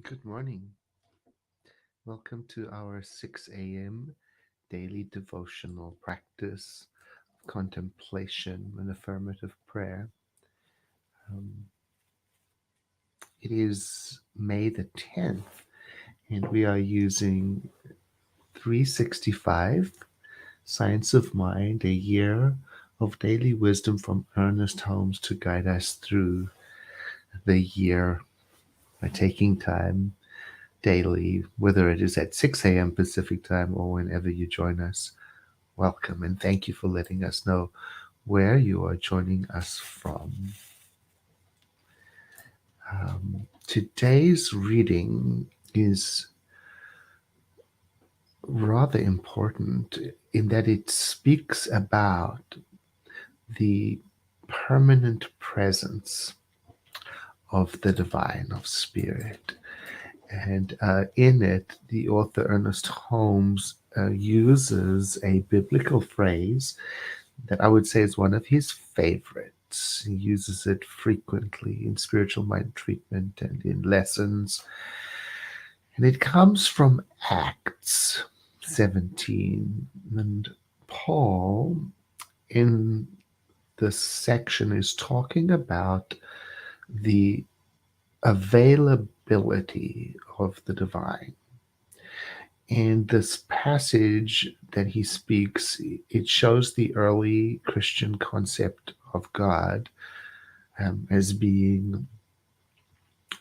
Good morning. Welcome to our 6 a.m. daily devotional practice of contemplation and affirmative prayer. Um, it is May the 10th, and we are using 365 Science of Mind, a year of daily wisdom from Ernest Holmes to guide us through the year by taking time daily, whether it is at 6 a.m. Pacific time or whenever you join us. Welcome and thank you for letting us know where you are joining us from. Today's reading is rather important in that it speaks about the permanent presence of the divine, of spirit. And in it, the author Ernest Holmes uses a biblical phrase that I would say is one of his favorites. He uses it frequently in spiritual mind treatment and in lessons. And it comes from Acts 17. And Paul, in this section, is talking about the availability of the divine. And this passage that he speaks, it shows the early Christian concept of God as being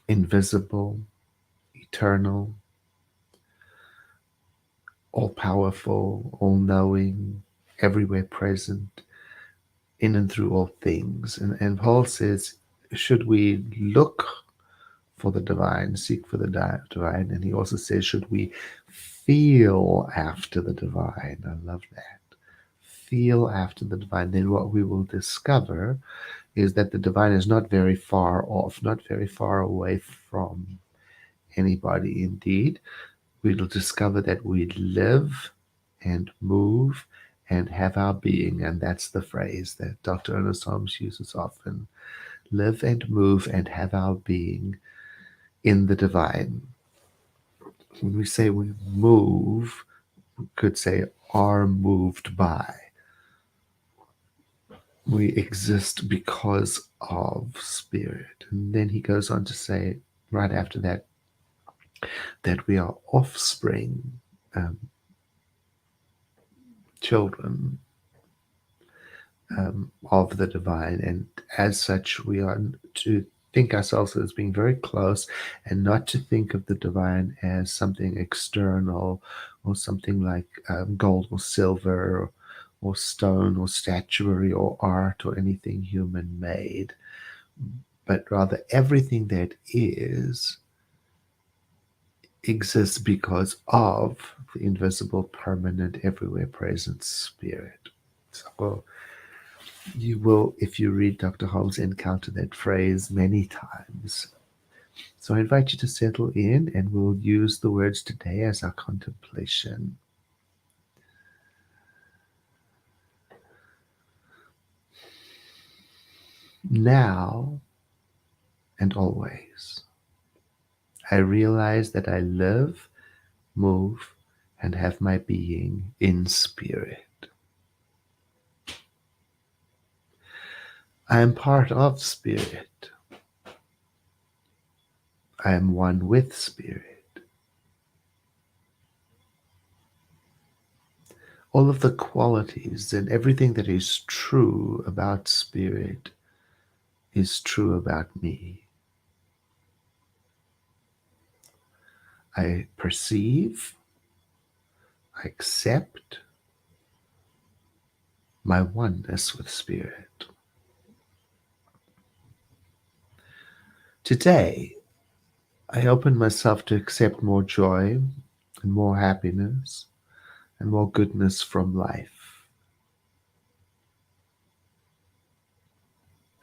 invisible, eternal, all powerful, all knowing, everywhere present, in and through all things. And Paul says, should we look for the divine, seek for the divine? And he also says, should we feel after the divine? I love that. Feel after the divine. Then what we will discover is that the divine is not very far off, not very far away from anybody. Indeed, we'll discover that we live and move and have our being. And that's the phrase that Dr. Ernest Holmes uses often: live and move and have our being in the divine. When we say we move, we could say are moved by. We exist because of spirit. And then he goes on to say, right after that, that we are offspring, um, children of the divine. And as such, we are to think ourselves as being very close and not to think of the divine as something external or something like gold or silver or stone or statuary or art or anything human made, but rather everything that is exists because of the invisible, permanent, everywhere present spirit. So you will, if you read Dr. Holmes, encounter that phrase many times. So I invite you to settle in, and we'll use the words today as our contemplation. Now and always, I realize that I live, move, and have my being in spirit. I am part of spirit. I am one with spirit. All of the qualities and everything that is true about spirit is true about me. I perceive, I accept my oneness with spirit. Today, I open myself to accept more joy and more happiness and more goodness from life.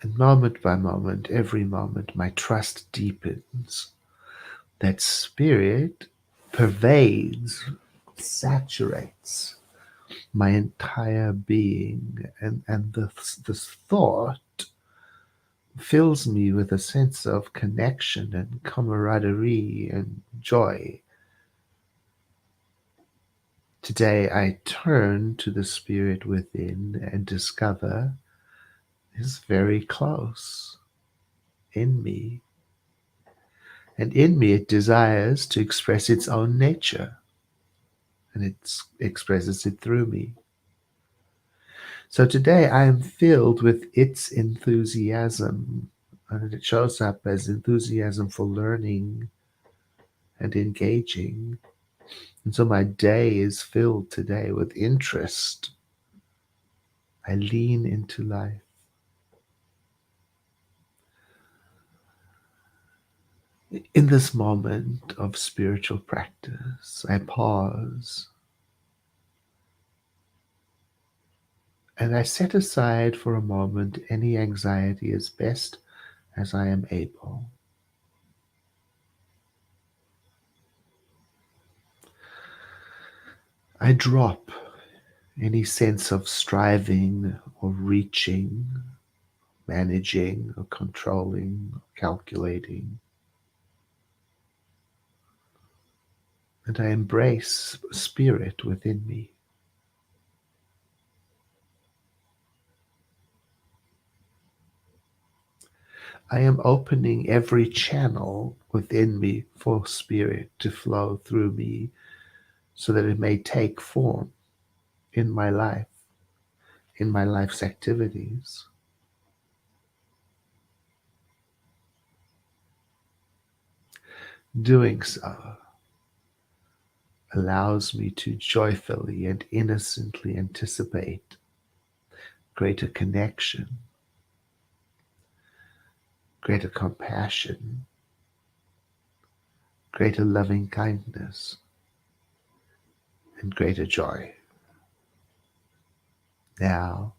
And moment by moment, every moment, my trust deepens that spirit pervades, saturates my entire being. And this thought fills me with a sense of connection and camaraderie and joy. Today I turn to the Spirit within and discover is very close in me. And in me it desires to express its own nature, and it expresses it through me. So today I am filled with its enthusiasm, and it shows up as enthusiasm for learning and engaging. And so my day is filled today with interest. I lean into life. In this moment of spiritual practice, I pause and I set aside for a moment any anxiety as best as I am able. I drop any sense of striving or reaching, managing or controlling, or calculating. And I embrace spirit within me. I am opening every channel within me for spirit to flow through me so that it may take form in my life, in my life's activities. Doing so allows me to joyfully and innocently anticipate greater connection, greater compassion, greater loving kindness, and greater joy, now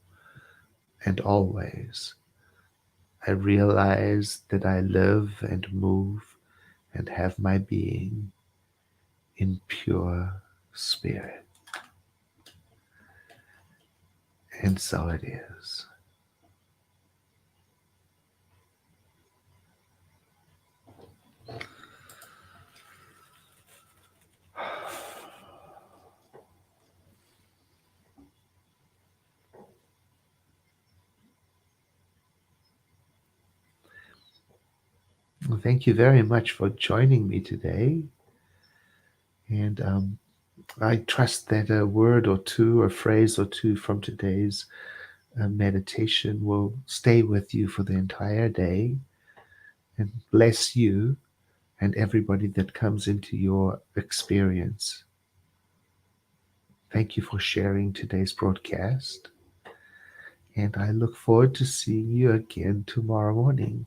and always. I realize that I live and move and have my being in pure spirit. And so it is. Well, thank you very much for joining me today. And I trust that a word or two, a phrase or two from today's meditation will stay with you for the entire day and bless you and everybody that comes into your experience. Thank you for sharing today's broadcast, and I look forward to seeing you again tomorrow morning.